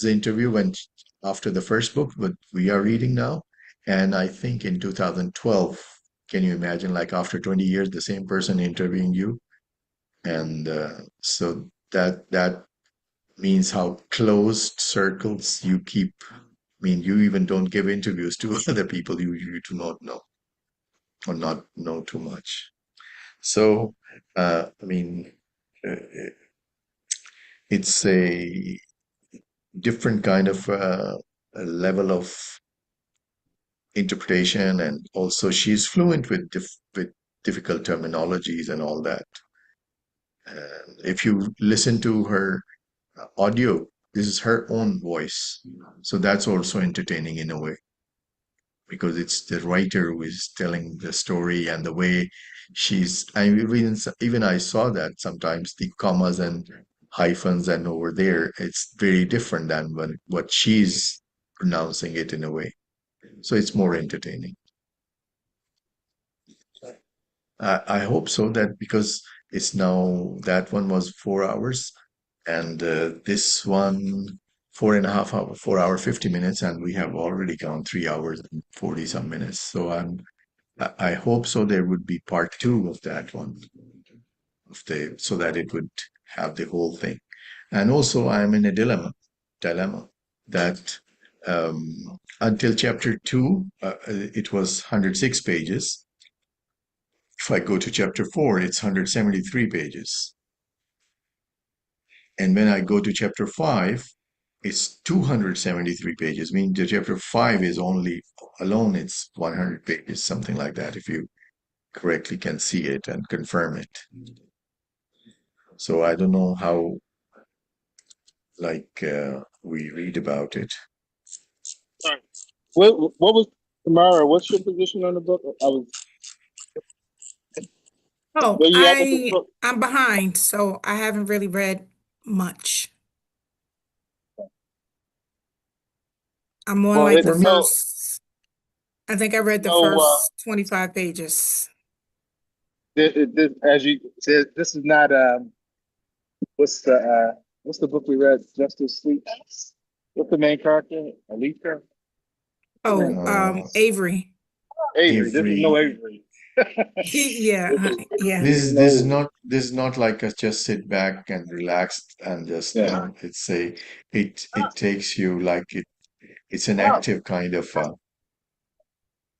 interview when after the first book, but we are reading now. And I think in 2012, can you imagine, like after 20 years, the same person interviewing you? And so that means how closed circles you keep. I mean, you even don't give interviews to other people you do not know or not know too much. So, I mean, uh, it's a different kind of level of interpretation, and also she's fluent with difficult terminologies and all that. If you listen to her audio, this is her own voice, so that's also entertaining in a way, because it's the writer who is telling the story, and the way even I saw that sometimes the commas and hyphens and over there, it's very different than what she's pronouncing it in a way. So it's more entertaining. I hope so, that because it's now, that one was 4 hours, and this one 4.5 hour, 4 hour 50 minutes, and we have already gone 3 hours and 40 some minutes. So I hope so there would be part two of that one, so that it would have the whole thing. And also I'm in a dilemma that until chapter 2, it was 106 pages. If I go to chapter 4, it's 173 pages. And when I go to chapter 5, it's 273 pages. I mean, the chapter 5 is only alone, it's 100 pages, something like that, if you correctly can see it and confirm it. So I don't know how, like, we read about it. Sorry. What was Tamara? What's your position on the book? Oh, Where you at with the book? I'm behind, so I haven't really read much. I'm on Well, like it's the For me, first, I think I read the first 25 pages. as you said, this is not what's the book we read? Justice Sleep. What's the main character? Alita. Oh, Avery. Avery. This is no Avery, Avery. Yeah, yeah. this is not like a just sit back and relax and just, you Yeah. know, it takes you, like, it's an active kind of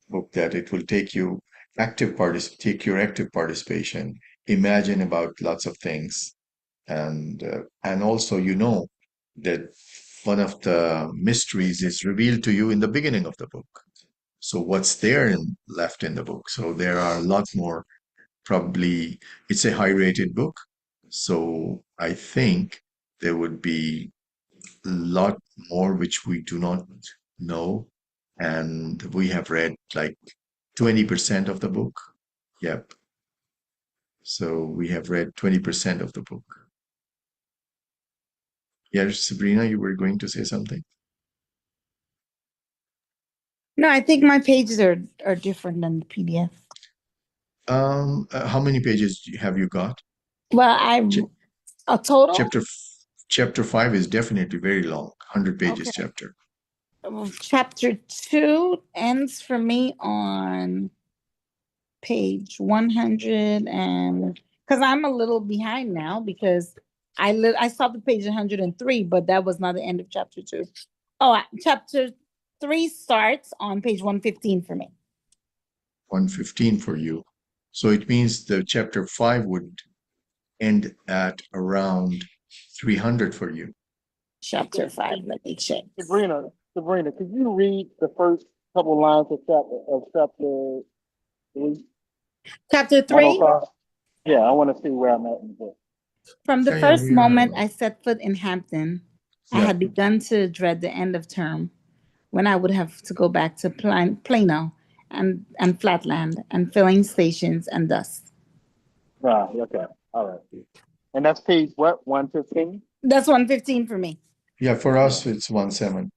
book, that it will take you take your active participation, imagine about lots of things, and also, you know, that one of the mysteries is revealed to you in the beginning of the book. So what's there left in the book? So there are a lot more. Probably it's a high rated book, so I think there would be a lot more which we do not know, and we have read like 20% of the book. Yep. So we have read 20% of the book. Yes, Sabrina, you were going to say something? No, I think my pages are different than the PDF. How many pages have you got? Well, Ch- a total. chapter 5 is definitely very long, 100 pages Okay. chapter. Chapter 2 ends for me on page 100, and because I'm a little behind now, because I stopped at page 103, but that was not the end of chapter 2. Oh, chapter 3 starts on page 115 for me. 115 for you. So it means the chapter 5 would end at around 300 for you. Chapter 5, let me check. Sabrina, could you read the first couple lines of chapter 3? Chapter 3. Yeah, I want to see where I'm at in the book. From the Yeah, first we are. moment I set foot in Hampton, I Yeah. had begun to dread the end of term, when I would have to go back to Plano and Flatland and filling stations and dust. Right, okay. All right. And that's page what? 115? That's 115 for me. Yeah, for us it's 17.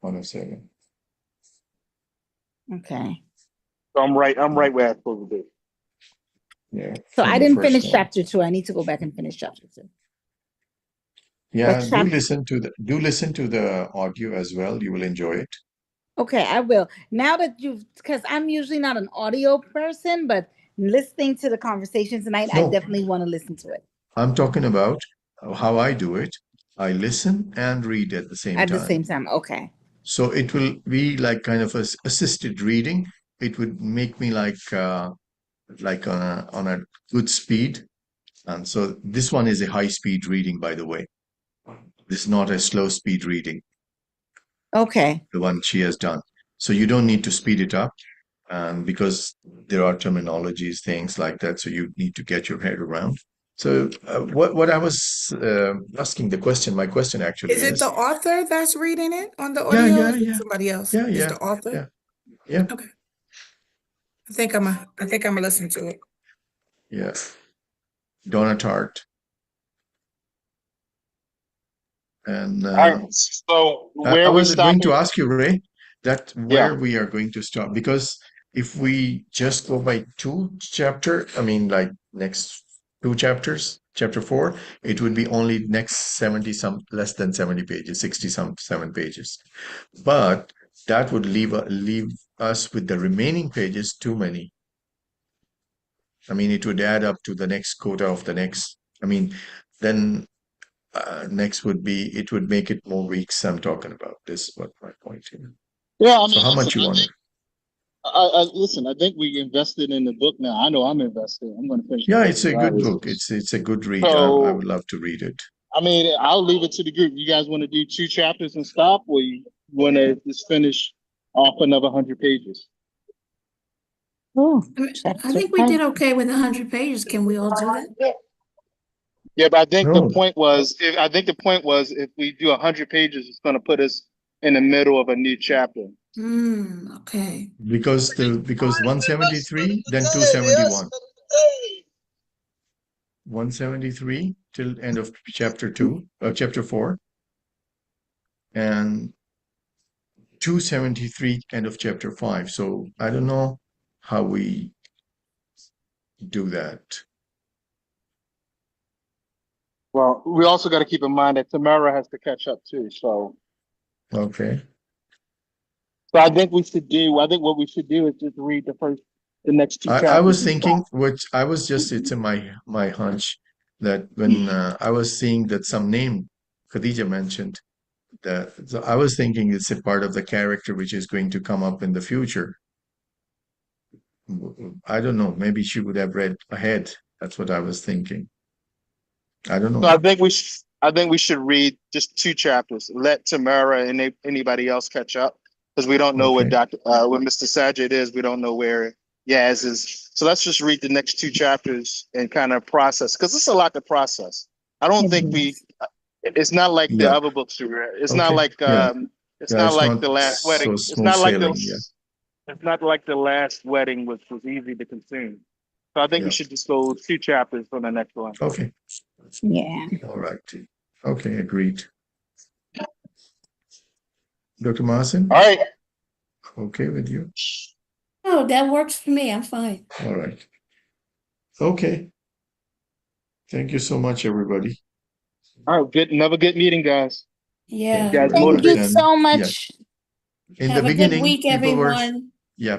107. Okay. So I'm right where I'm supposed to be. Yeah. So from I the didn't first finish one. chapter 2. I need to go back and finish chapter 2. Yeah, What chapter? do listen to the audio as well. You will enjoy it. Okay, I will. Now that because I'm usually not an audio person, but listening to the conversation tonight, I No, definitely want to listen to it I'm talking about how I do it. I listen and read at the same at the time. same time. Okay. So it will be like kind of assisted reading. It would make me like on a good speed. And so this one is a high speed reading, by the way. This is not a slow speed reading, Okay. the one she has done. So you don't need to speed it up, because there are terminologies, things like that. So you need to get your head around. So what I was asking my question actually Is it the is, author that's reading it on the yeah, audio? Or yeah, is it yeah, somebody else? yeah, Is yeah, the author? yeah, yeah, Okay. I think I'm gonna listen to it. yeah. Donna Tartt. And All right. So I where we was going to stopping? ask you, Ray, that Yeah. where we are going to stop, because if we just go by I mean, like next two chapters, chapter 4, it would be only next 70 some less than 70 pages, 60 some 7 pages. But that would leave us with the remaining pages too many. I mean, it would add up to the next quota of the next. I mean, then next would be, it would make it more weeks. I'm talking about this. What my point here. Yeah. I So mean, how listen. much you want it? Listen. I think we invested in the book now. I know I'm invested. I'm going to finish the Yeah, book it's a good regardless. book. It's a good read. I So would love to read it. I mean, I'll leave it to the group. You guys want to do 2 chapters and stop, or you want to just finish off another 100 pages? Oh, I mean, I chapter think we 5. did okay with 100 pages. Can we all do that? Yeah, but I think the No, point was, if we do 100 pages, it's going to put us in the middle of a new chapter. Okay. because 173, then 271. 173 till end of chapter 2, chapter 4, and 273 end of chapter 5. So I don't know how we do that. Well, we also got to keep in mind that Tamara has to catch up too. So Okay. I think what we should do is just read the next 2 I chapters was and stop. thinking, which I was just, it's in my hunch that when I was seeing that some name Khadija mentioned, that, so I was thinking it's a part of the character which is going to come up in the future. I don't know. Maybe she would have read ahead. That's what I was thinking. I don't So know. I think we should read just 2 chapters. Let Tamara and anybody else catch up, because we don't know Okay. what Mr. Sajid is. We don't know where Yaz is. So let's just read the next 2 chapters and kind of process, because it's a lot to process. I don't think it's not like the Yeah. other books we read. Okay. Yeah. It's Yeah. not It's like not the last so wedding. smooth sailing. Yeah. It's not like the last wedding, which was easy to consume. So I think we Yeah. should just go 2 chapters for the next one. Okay. Yeah. All right. Okay. Agreed. Dr. Masin, All right. okay with you? Oh, that works for me. I'm fine. All right. Okay. Thank you so much, everybody. All right. Good. Another good meeting, guys. Yeah. You guys Very Thank much. you motivated. And so yeah, much. in the Have a good beginning, week, everyone.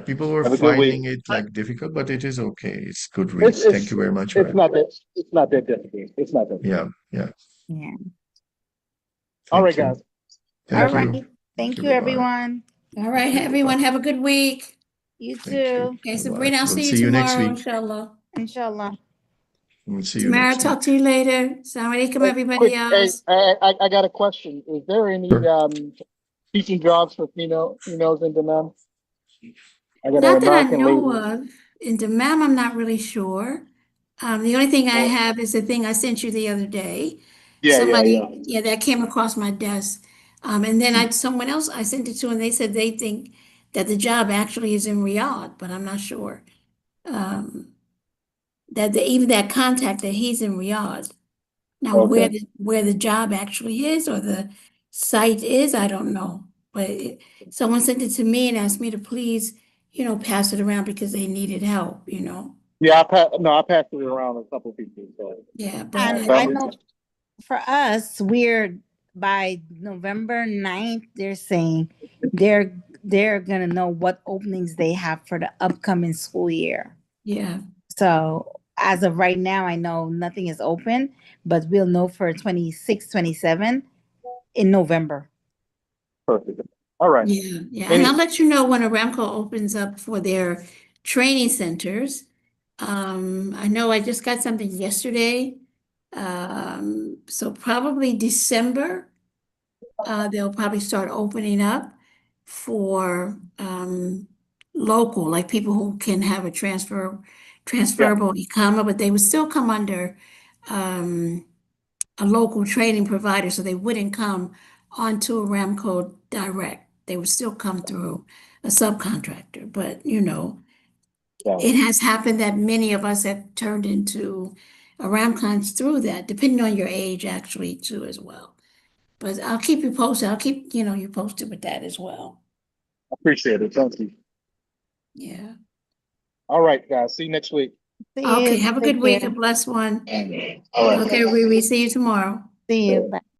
people were Have a good week. finding it like difficult, but it is okay. It's good read. Thank you very much, It's Ryan. not that difficult. It's not that. Yeah. Yeah. Yeah. All right, Thank you. guys. All Thank right. you. Thank you, Bye-bye. everyone. All right, Okay, everyone, bye-bye. have a good week. You Thank you. too. Okay, Bye-bye. Sabrina, I'll We'll see you see you next tomorrow, week. inshallah. Inshallah. We'll see you Tamara, next week. talk to you later. Assalamu alaikum, Hey, everybody quick. Hey, else. I got a question. Is there any Sure. teaching jobs for females in Dammam? I got an Not that I American know lady. of. In Dammam, I'm not really sure. The only thing I have is the thing I sent you the other day. Yeah, yeah, yeah. Somebody, that came across my desk. And then someone else I sent it to, and they said they think that the job actually is in Riyadh, but I'm not sure. Even that contact that he's in Riyadh. Now, Okay. where the job actually is or the site is, I don't know. But someone sent it to me and asked me to please, pass it around because they needed help. Yeah, I passed it around a couple people. So Yeah, but And I know for us, we're by November 9th, they're saying they're gonna know what openings they have for the upcoming school year. yeah, So as of right now, I know nothing is open, but we'll know for 26, 27 in November. perfect. All right. yeah. And I'll let you know when Aramco opens up for their training centers. I know I just got something yesterday. So probably December, they'll probably start opening up for local, like people who can have a transferable e-commerce, but they would still come under um, a local training provider, so they wouldn't come onto Aramco direct. They would still come through a subcontractor, but it has happened that many of us have turned into Aramcons through that, depending on your age, actually, too, as well. But I'll keep you posted. I'll keep, you posted with that as well. Appreciate it. Thank you. Yeah. All right, guys. See you next week. See Okay, you. have a Take good week, a care. blessed one. All right. Okay, we see you tomorrow. See you. Bye.